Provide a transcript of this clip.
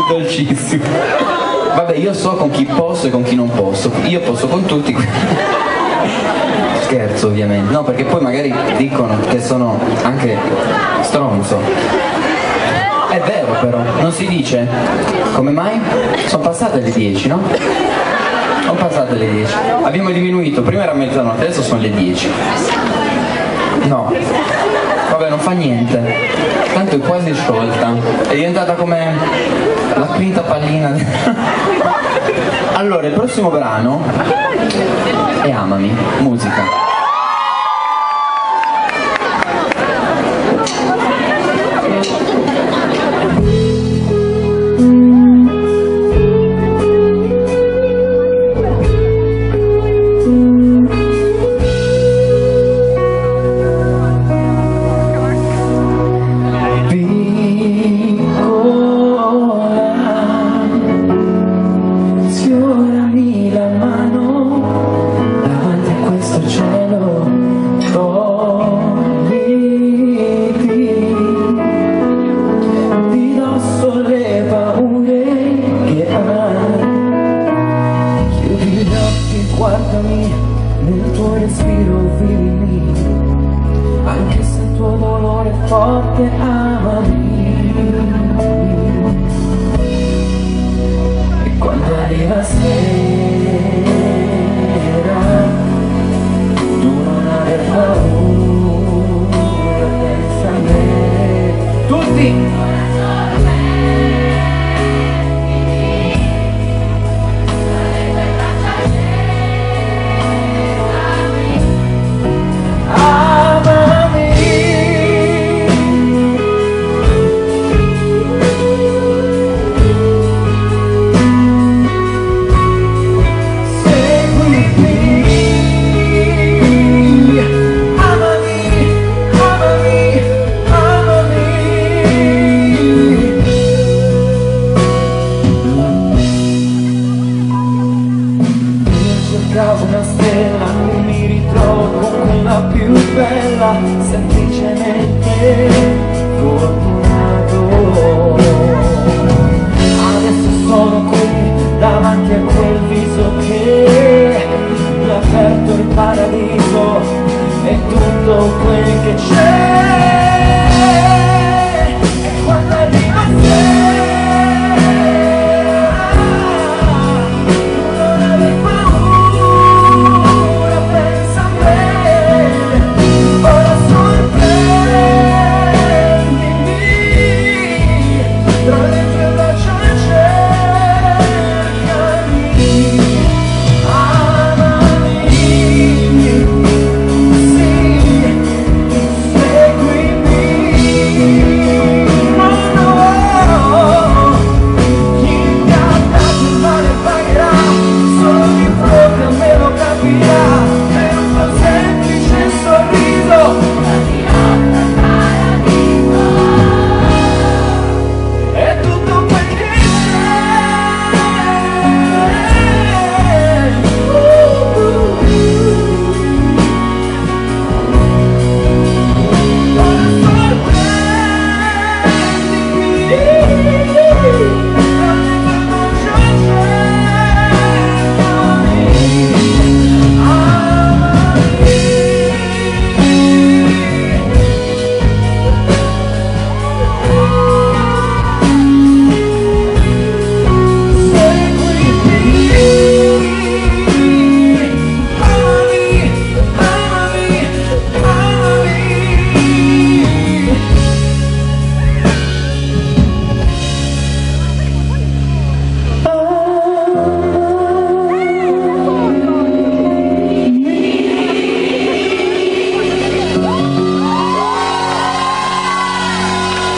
Dolcissimo. Vabbè, io so con chi posso e con chi non posso. Io posso con tutti. Scherzo, ovviamente. No, perché poi magari dicono che sono anche stronzo. È vero però, non si dice? Come mai? Sono passate le 10, no? Sono passate le 10. Abbiamo diminuito, prima era mezzanotte, adesso sono le 10. No. Vabbè, non fa niente. Tanto è quasi sciolta. È diventata come la quinta pallina. Allora, il prossimo brano è Amami, musica.